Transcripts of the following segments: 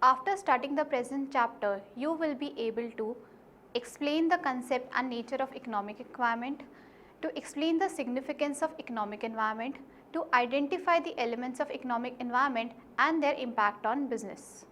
After studying the present chapter, you will be able to explain the concept and nature of economic environment, to explain the significance of economic environment, to identify the elements of economic environment and their impact on business.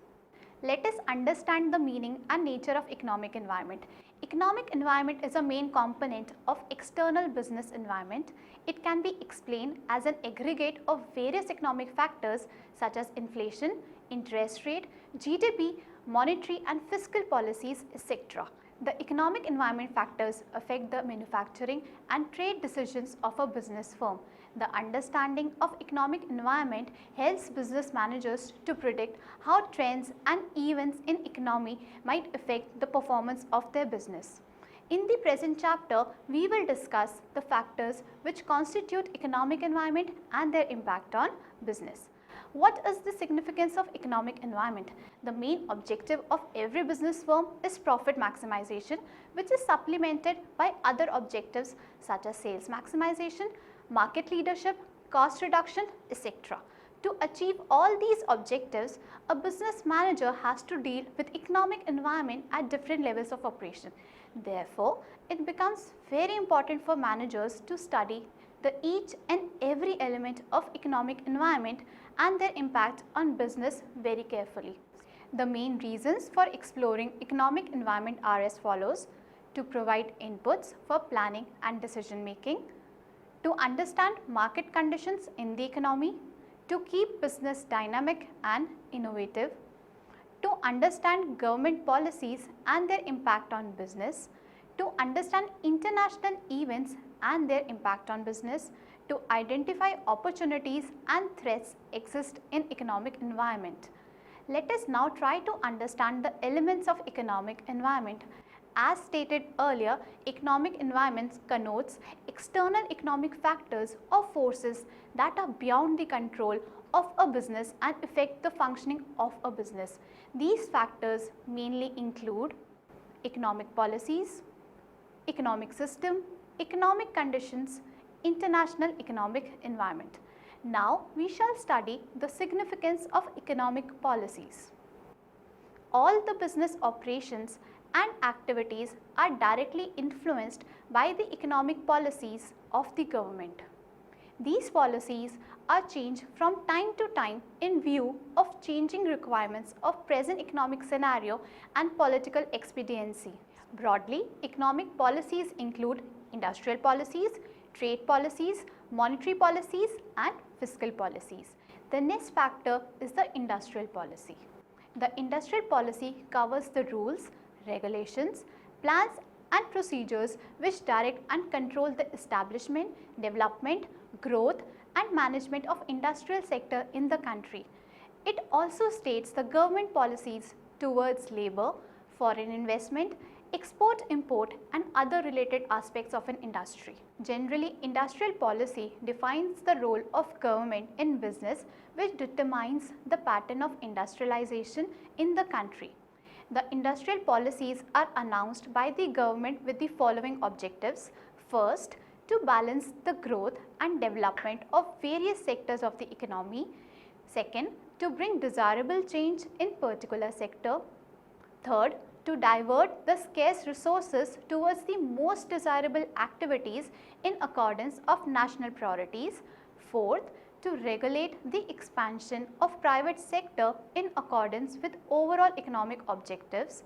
Let us understand the meaning and nature of economic environment. Economic environment is a main component of external business environment. It can be explained as an aggregate of various economic factors such as inflation, interest rate, GDP, monetary and fiscal policies, etc. The economic environment factors affect the manufacturing and trade decisions of a business firm. The understanding of economic environment helps business managers to predict how trends and events in economy might affect the performance of their business. In the present chapter, we will discuss the factors which constitute economic environment and their impact on business. What is the significance of economic environment? The main objective of every business firm is profit maximization, which is supplemented by other objectives such as sales maximization, market leadership, cost reduction, etc. To achieve all these objectives, a business manager has to deal with economic environment at different levels of operation. Therefore, it becomes very important for managers to study the each and every element of economic environment and their impact on business very carefully. The main reasons for exploring economic environment are as follows: to provide inputs for planning and decision making, to understand market conditions in the economy, to keep business dynamic and innovative, to understand government policies and their impact on business, to understand international events and their impact on business, to identify opportunities and threats exist in economic environment. Let us now try to understand the elements of economic environment. As stated earlier, economic environment connotes external economic factors or forces that are beyond the control of a business and affect the functioning of a business. These factors mainly include economic policies, economic system, economic conditions, international economic environment. Now we shall study the significance of economic policies. All the business operations and activities are directly influenced by the economic policies of the government. These policies are changed from time to time in view of changing requirements of present economic scenario and political expediency. Broadly, economic policies include industrial policies, trade policies, monetary policies and fiscal policies. The next factor is the industrial policy. The industrial policy covers the rules, regulations, plans and procedures which direct and control the establishment, development, growth and management of industrial sector in the country. It also states the government policies towards labor, foreign investment, export, import and other related aspects of an industry. Generally, industrial policy defines the role of government in business, which determines the pattern of industrialization in the country. The industrial policies are announced by the government with the following objectives. First, to balance the growth and development of various sectors of the economy. Second, to bring desirable change in particular sector. Third, to divert the scarce resources towards the most desirable activities in accordance of national priorities. Fourth, to regulate the expansion of private sector in accordance with overall economic objectives.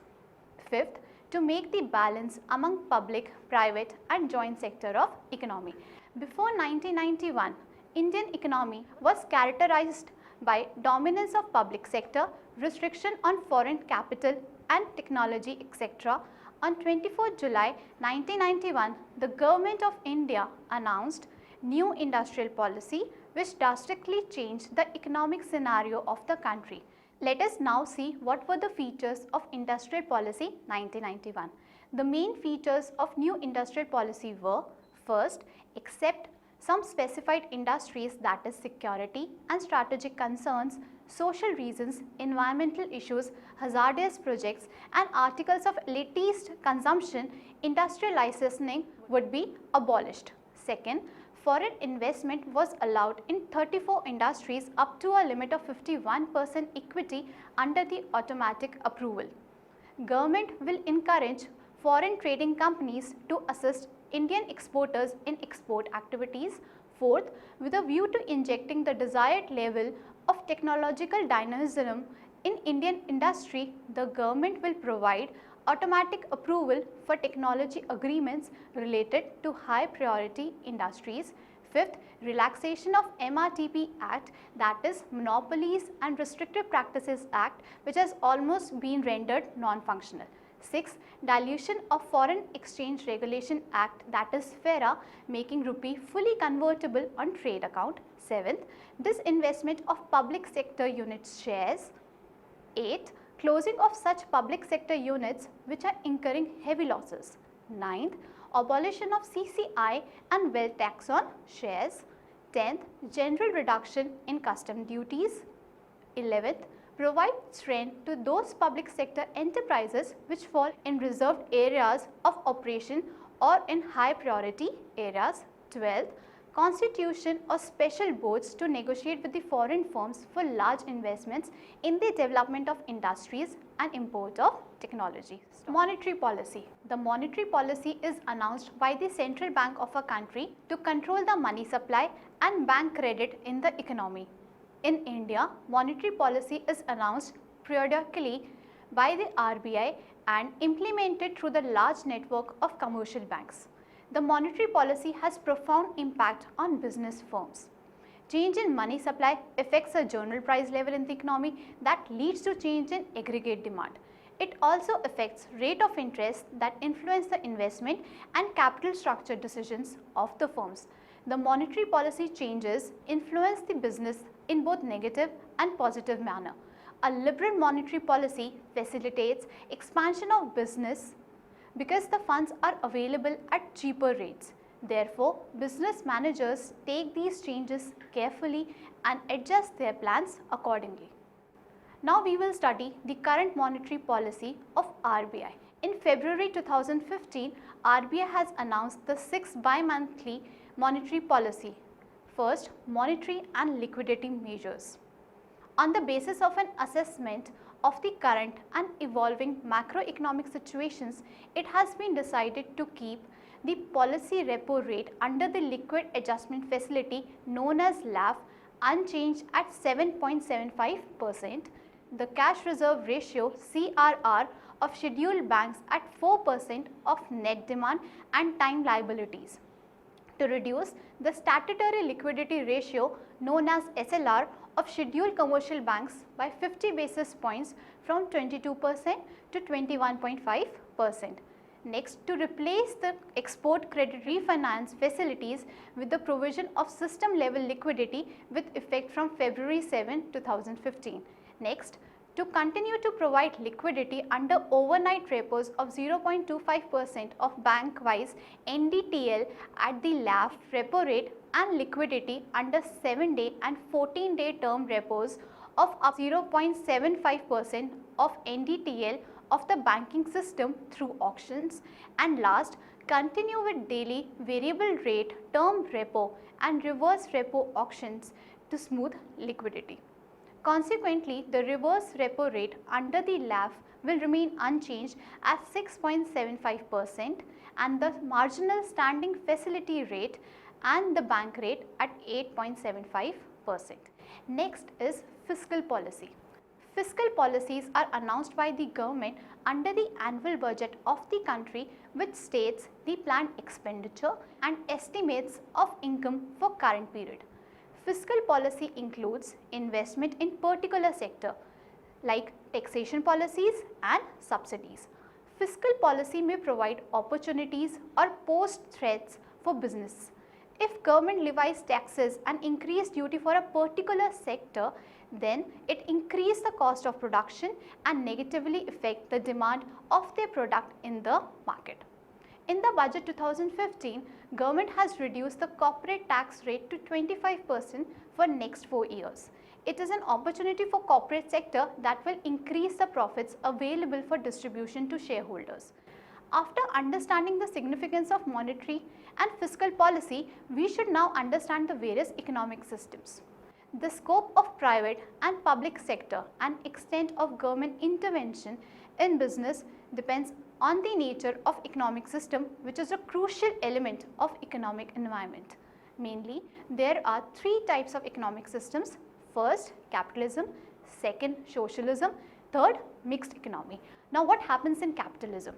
Fifth, to make the balance among public, private and joint sector of economy. Before 1991, Indian economy was characterized by dominance of public sector, restriction on foreign capital and technology, etc. On 24 July 1991, the Government of India announced new industrial policy which drastically changed the economic scenario of the country. Let us now see what were the features of Industrial Policy 1991. The main features of new industrial policy were: first, accept some specified industries, that is security and strategic concerns, social reasons, environmental issues, hazardous projects and articles of least consumption, industrial licensing would be abolished. Second, Foreign investment was allowed in 34 industries up to a limit of 51% equity under the automatic approval. Government will encourage foreign trading companies to assist Indian exporters in export activities. Fourth, with a view to injecting the desired level of technological dynamism in Indian industry, the government will provide automatic approval for technology agreements related to high priority industries. Fifth, relaxation of MRTP Act, that is Monopolies and Restrictive Practices Act, which has almost been rendered non-functional. Sixth, dilution of Foreign Exchange Regulation Act, that is FERA, making rupee fully convertible on trade account. Seventh, disinvestment of public sector units shares. Eighth, closing of such public sector units which are incurring heavy losses. Ninth, abolition of CCI and wealth tax on shares. 10th, general reduction in custom duties. 11th, provide strength to those public sector enterprises which fall in reserved areas of operation or in high priority areas. 12th, constitution of special boards to negotiate with the foreign firms for large investments in the development of industries and import of technology. Monetary policy. The monetary policy is announced by the central bank of a country to control the money supply and bank credit in the economy. In India, monetary policy is announced periodically by the RBI and implemented through the large network of commercial banks. The monetary policy has profound impact on business firms. Change in money supply affects the general price level in the economy that leads to change in aggregate demand. It also affects rate of interest that influence the investment and capital structure decisions of the firms. The monetary policy changes influence the business in both negative and positive manner. A liberal monetary policy facilitates expansion of business because the funds are available at cheaper rates. Therefore, business managers take these changes carefully and adjust their plans accordingly. Now we will study the current monetary policy of RBI. In February 2015, RBI has announced the 6th bi-monthly monetary policy. First, monetary and liquidating measures. On the basis of an assessment of the current and evolving macroeconomic situations, it has been decided to keep the policy repo rate under the liquid adjustment facility known as LAF unchanged at 7.75%, the cash reserve ratio CRR of scheduled banks at 4% of net demand and time liabilities. To reduce the statutory liquidity ratio known as SLR of scheduled commercial banks by 50 basis points from 22% to 21.5%. Next, to replace the export credit refinance facilities with the provision of system level liquidity with effect from February 7, 2015. Next, to continue to provide liquidity under overnight repos of 0.25% of bank-wise NDTL at the LAF repo rate and liquidity under 7-day and 14-day term repos of up 0.75% of NDTL of the banking system through auctions. And last, continue with daily variable rate term repo and reverse repo auctions to smooth liquidity. Consequently, the reverse repo rate under the LAF will remain unchanged at 6.75% and the marginal standing facility rate and the bank rate at 8.75%. Next is fiscal policy. Fiscal policies are announced by the government under the annual budget of the country, which states the planned expenditure and estimates of income for current period. Fiscal policy includes investment in particular sector like taxation policies and subsidies. Fiscal policy may provide opportunities or pose threats for business. If government levies taxes and increase duty for a particular sector, then it increases the cost of production and negatively affect the demand of their product in the market. In the budget 2015, government has reduced the corporate tax rate to 25% for next 4 years. It is an opportunity for corporate sector that will increase the profits available for distribution to shareholders. After understanding the significance of monetary and fiscal policy, we should now understand the various economic systems. The scope of private and public sector and extent of government intervention in business depends on the nature of economic system, which is a crucial element of economic environment. Mainly, there are three types of economic systems. First, capitalism. Second, socialism. Third, mixed economy. Now, what happens in capitalism?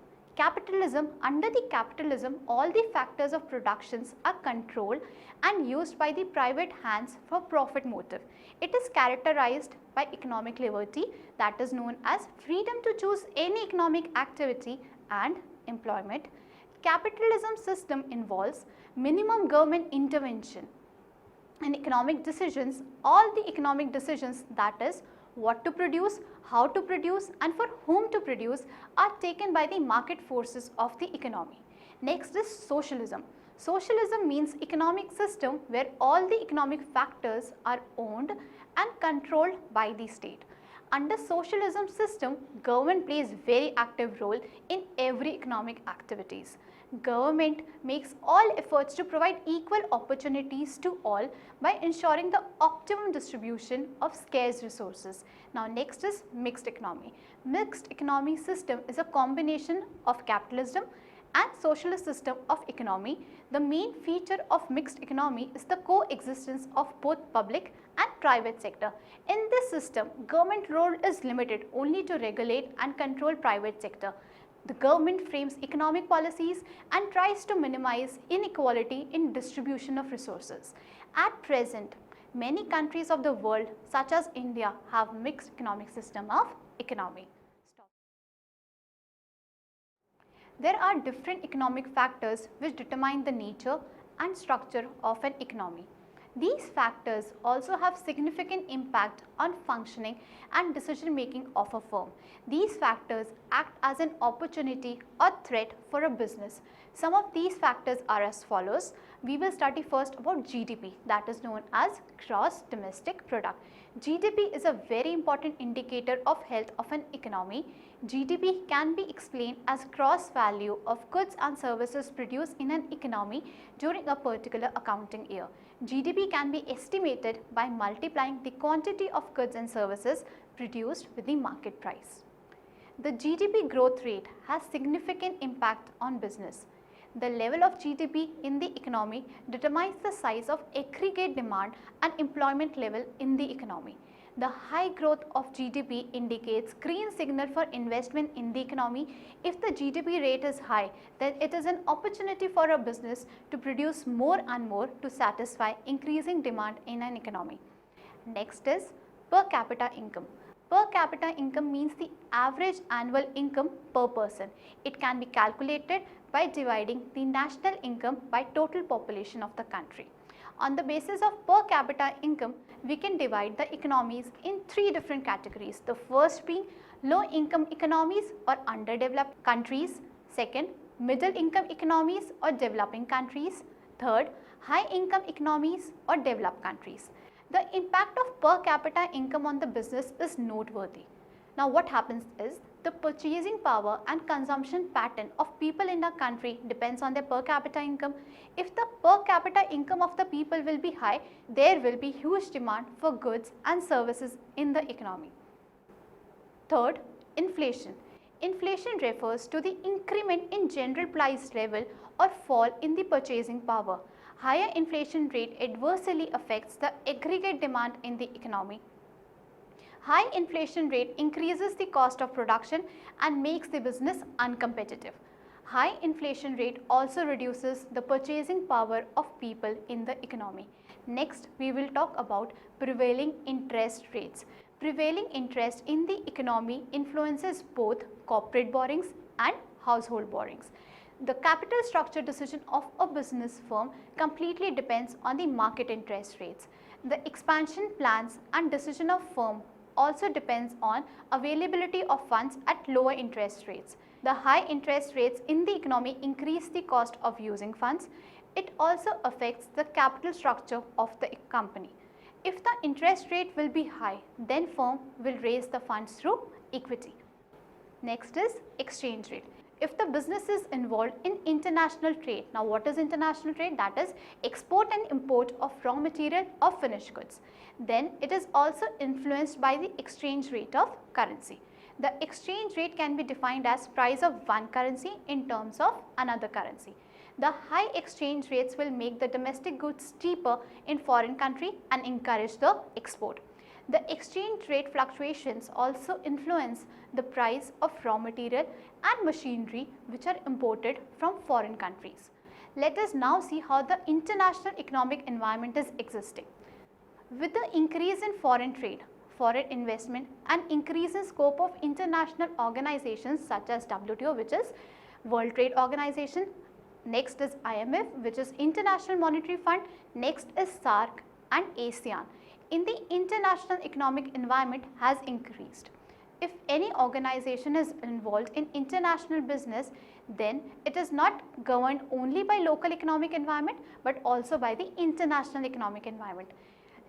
Under the capitalism, all the factors of productions are controlled and used by the private hands for profit motive. It is characterized by economic liberty, that is known as freedom to choose any economic activity and employment. Capitalism system involves minimum government intervention in economic decisions. All the economic decisions, that is what to produce, how to produce and for whom to produce, are taken by the market forces of the economy. Next is socialism. Socialism means economic system where all the economic factors are owned and controlled by the state. Under socialism system, government plays very active role in every economic activities. Government makes all efforts to provide equal opportunities to all by ensuring the optimum distribution of scarce resources. Now next is mixed economy. Mixed economy system is a combination of capitalism and socialist system of economy. The main feature of mixed economy is the coexistence of both public and private sector. In this system, government role is limited only to regulate and control private sector. The government frames economic policies and tries to minimize inequality in distribution of resources. At present, many countries of the world such as India have mixed economic system of economy. There are different economic factors which determine the nature and structure of an economy. These factors also have significant impact on functioning and decision making of a firm. These factors act as an opportunity or threat for a business. Some of these factors are as follows. We will study first about GDP, that is known as gross domestic product. GDP is a very important indicator of health of an economy. GDP can be explained as gross value of goods and services produced in an economy during a particular accounting year. GDP can be estimated by multiplying the quantity of goods and services produced with the market price. The GDP growth rate has significant impact on business. The level of GDP in the economy determines the size of aggregate demand and employment level in the economy. The high growth of GDP indicates green signal for investment in the economy. If the GDP rate is high, then it is an opportunity for a business to produce more and more to satisfy increasing demand in an economy. Next is per capita income. Per capita income means the average annual income per person. It can be calculated by dividing the national income by total population of the country. On the basis of per capita income, we can divide the economies in three different categories. The first being low income economies or underdeveloped countries. Second, middle income economies or developing countries. Third, high income economies or developed countries. The impact of per capita income on the business is noteworthy. Now what happens is the purchasing power and consumption pattern of people in a country depends on their per capita income. If the per capita income of the people will be high, there will be huge demand for goods and services in the economy. Third, inflation. Inflation refers to the increment in general price level or fall in the purchasing power. Higher inflation rate adversely affects the aggregate demand in the economy. High inflation rate increases the cost of production and makes the business uncompetitive. High inflation rate also reduces the purchasing power of people in the economy. Next, we will talk about prevailing interest rates. Prevailing interest in the economy influences both corporate borrowings and household borrowings. The capital structure decision of a business firm completely depends on the market interest rates. The expansion plans and decision of firm also depends on availability of funds at lower interest rates. The high interest rates in the economy increase the cost of using funds. It also affects the capital structure of the company. If the interest rate will be high, then firm will raise the funds through equity. Next is exchange rate. if the business is involved in international trade. Now what is international trade? That is export and import of raw material or finished goods. Then it is also influenced by the exchange rate of currency. The exchange rate can be defined as price of one currency in terms of another currency. The high exchange rates will make the domestic goods cheaper in foreign country and encourage the export. The exchange rate fluctuations also influence the price of raw material and machinery which are imported from foreign countries. Let us now see how the international economic environment is existing. With the increase in foreign trade, foreign investment and increase in scope of international organizations such as WTO, which is World Trade Organization, next is IMF, which is International Monetary Fund, next is SAARC and ASEAN. In the international economic environment has increased. If any organization is involved in international business, then it is not governed only by local economic environment but also by the international economic environment.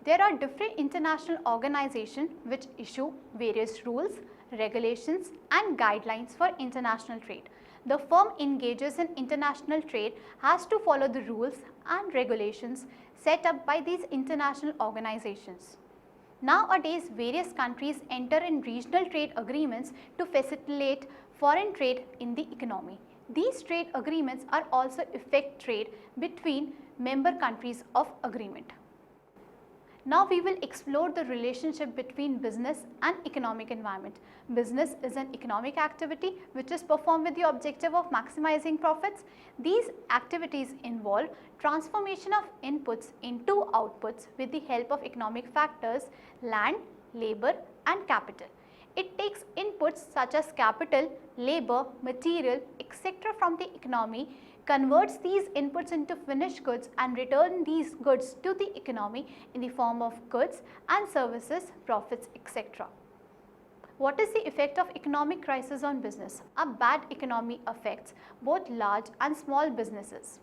There are different international organizations which issue various rules, regulations and guidelines for international trade. The firm engages in international trade has to follow the rules and regulations set up by these international organizations. Nowadays, various countries enter in regional trade agreements to facilitate foreign trade in the economy. These trade agreements are also effect trade between member countries of agreement. Now we will explore the relationship between business and economic environment. Business is an economic activity which is performed with the objective of maximizing profits. These activities involve transformation of inputs into outputs with the help of economic factors, land, labor and capital. It takes inputs such as capital, labor, material, etc. from the economy, converts these inputs into finished goods and return these goods to the economy in the form of goods and services, profits, etc. What is the effect of economic crisis on business? A bad economy affects both large and small businesses.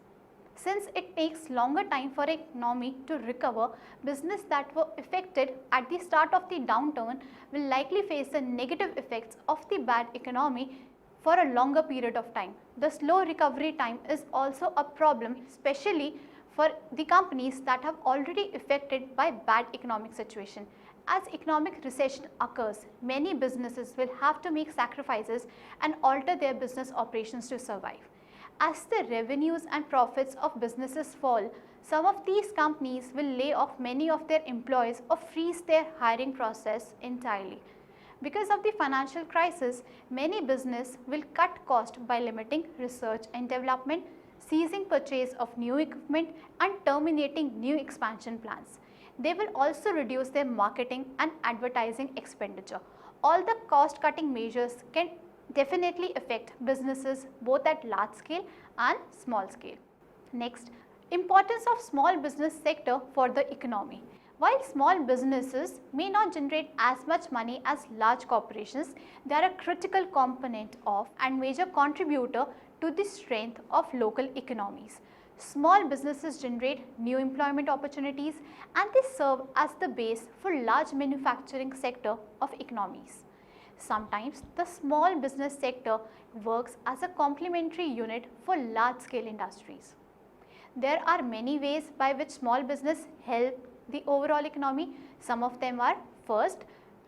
Since it takes longer time for an economy to recover, businesses that were affected at the start of the downturn will likely face the negative effects of the bad economy for a longer period of time. The slow recovery time is also a problem, especially for the companies that have already affected by bad economic situation. As economic recession occurs, many businesses will have to make sacrifices and alter their business operations to survive. As the revenues and profits of businesses fall, some of these companies will lay off many of their employees or freeze their hiring process entirely. Because of the financial crisis, many businesses will cut costs by limiting research and development, ceasing purchase of new equipment and terminating new expansion plans. They will also reduce their marketing and advertising expenditure. All the cost cutting measures can definitely affect businesses both at large scale and small scale. Next, importance of small business sector for the economy. While small businesses may not generate as much money as large corporations, they are a critical component of and major contributor to the strength of local economies. Small businesses generate new employment opportunities and they serve as the base for large manufacturing sector of economies. Sometimes the small business sector works as a complementary unit for large scale industries. There are many ways by which small business help the overall economy. Some of them are: first,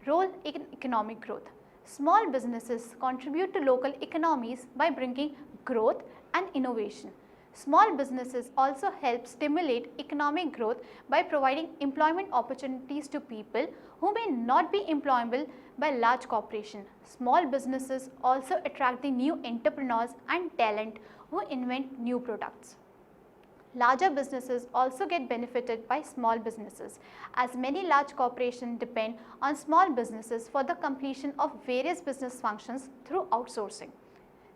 role in economic growth. Small businesses contribute to local economies by bringing growth and innovation. Small businesses also help stimulate economic growth by providing employment opportunities to people who may not be employable by large corporations. Small businesses also attract the new entrepreneurs and talent who invent new products. Larger businesses also get benefited by small businesses, as many large corporations depend on small businesses for the completion of various business functions through outsourcing.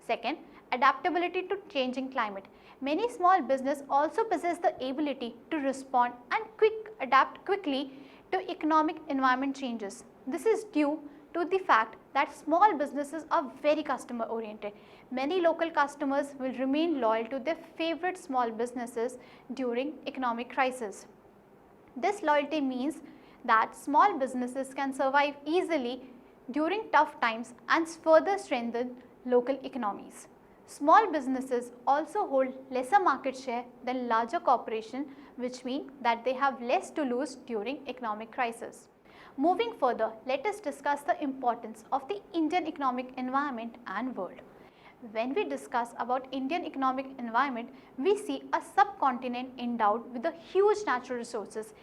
Second, adaptability to changing climate. Many small businesses also possess the ability to respond and adapt quickly to economic environment changes. This is due to the fact that small businesses are very customer oriented. Many local customers will remain loyal to their favorite small businesses during economic crisis. This loyalty means that small businesses can survive easily during tough times and further strengthen local economies. Small businesses also hold lesser market share than larger corporations, which means that they have less to lose during economic crisis. Moving further, let us discuss the importance of the Indian economic environment and world. When we discuss about Indian economic environment, we see a subcontinent endowed with a huge natural resources,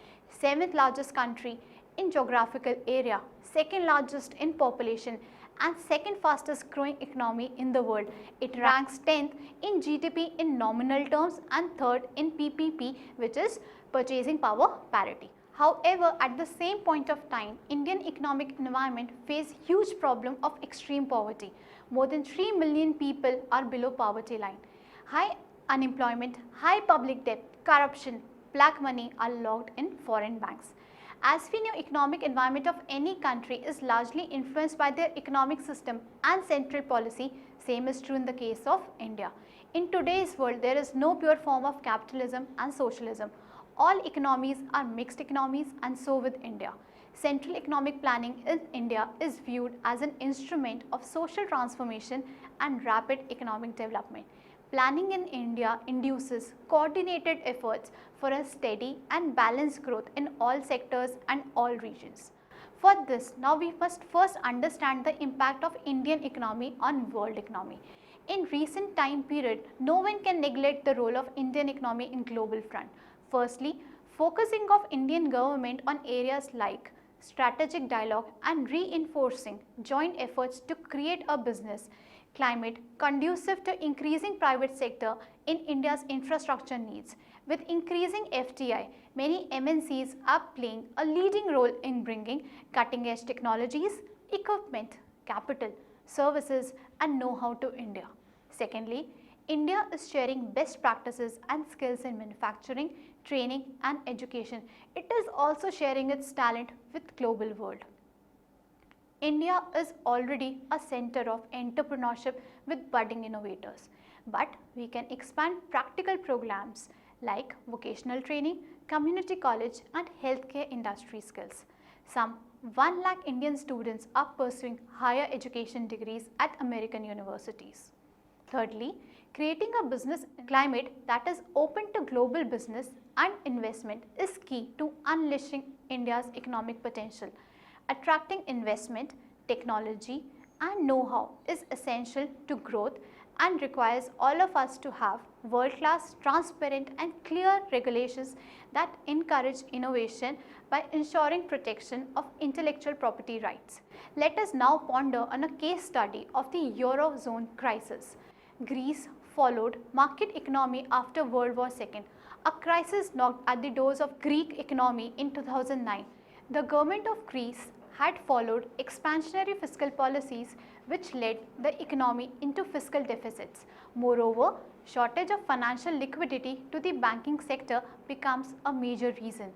7th largest country in geographical area, 2nd largest in population and 2nd fastest growing economy in the world. It ranks 10th in GDP in nominal terms and 3rd in PPP, which is purchasing power parity. However, at the same point of time, Indian economic environment face huge problem of extreme poverty. More than 3 million people are below poverty line. High unemployment, high public debt, corruption, black money are locked in foreign banks. As we know, economic environment of any country is largely influenced by their economic system and central policy. Same is true in the case of India. In today's world, there is no pure form of capitalism and socialism. All economies are mixed economies, and so with India. Central economic planning in India is viewed as an instrument of social transformation and rapid economic development. Planning in India induces coordinated efforts for a steady and balanced growth in all sectors and all regions. For this, now we must first understand the impact of Indian economy on world economy. In recent time period, no one can neglect the role of Indian economy in global front. Firstly, focusing of Indian government on areas like strategic dialogue and reinforcing joint efforts to create a business climate conducive to increasing private sector in India's infrastructure needs. With increasing FDI, many MNCs are playing a leading role in bringing cutting edge technologies, equipment, capital, services and know-how to India. Secondly, India is sharing best practices and skills in manufacturing, training and education. It is also sharing its talent with global world. India is already a center of entrepreneurship with budding innovators, but we can expand practical programs like vocational training, community college and healthcare industry skills. Some 1 lakh Indian students are pursuing higher education degrees at American universities. Thirdly, creating a business climate that is open to global business and investment is key to unleashing India's economic potential. Attracting investment, technology and know-how is essential to growth and requires all of us to have world-class, transparent and clear regulations that encourage innovation by ensuring protection of intellectual property rights. Let us now ponder on a case study of the Eurozone crisis. Greece followed market economy after World War II. A crisis knocked at the doors of Greek economy in 2009. The government of Greece had followed expansionary fiscal policies which led the economy into fiscal deficits. Moreover, shortage of financial liquidity to the banking sector becomes a major reason.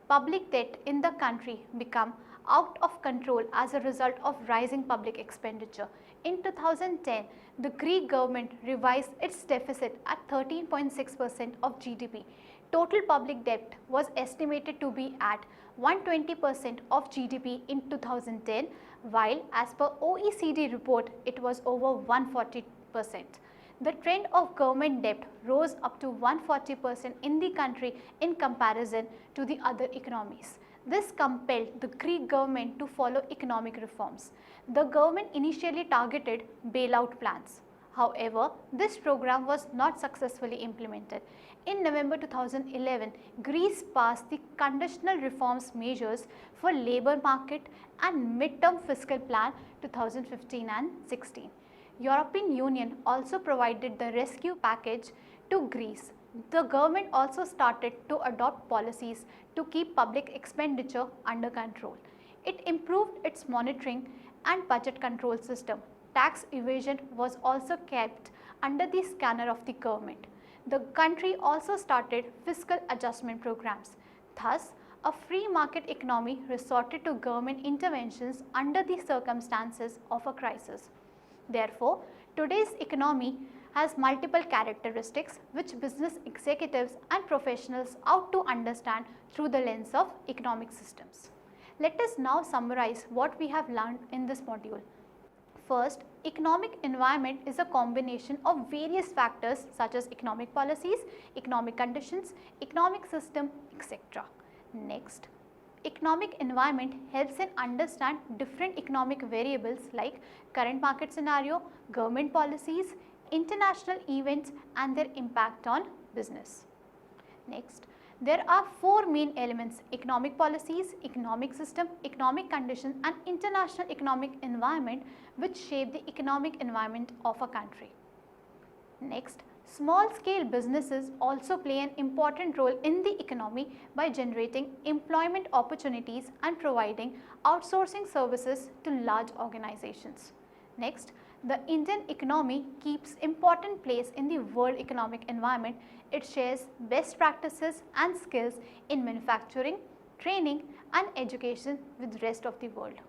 Public debt in the country became out of control as a result of rising public expenditure. In 2010, the Greek government revised its deficit at 13.6% of GDP. Total public debt was estimated to be at 120% of GDP in 2010, while as per OECD report, it was over 140%. The trend of government debt rose up to 140% in the country in comparison to the other economies. This compelled the Greek government to follow economic reforms. The government initially targeted bailout plans. However, this program was not successfully implemented. In November 2011, Greece passed the conditional reforms measures for labour market and mid-term fiscal plan 2015 and 16. European Union also provided the rescue package to Greece. The government also started to adopt policies to keep public expenditure under control. It improved its monitoring and budget control system. Tax evasion was also kept under the scanner of the government. The country also started fiscal adjustment programs. Thus, a free market economy resorted to government interventions under the circumstances of a crisis. Therefore, today's economy has multiple characteristics which business executives and professionals ought to understand through the lens of economic systems. Let us now summarize what we have learned in this module. First, economic environment is a combination of various factors such as economic policies, economic conditions, economic system, etc. Next, economic environment helps in understand different economic variables like current market scenario, government policies, international events and their impact on business. Next, there are four main elements: economic policies, economic system, economic condition and international economic environment, which shape the economic environment of a country. Next, small scale businesses also play an important role in the economy by generating employment opportunities and providing outsourcing services to large organizations. Next, the Indian economy keeps important place in the world economic environment. It shares best practices and skills in manufacturing, training and education with the rest of the world.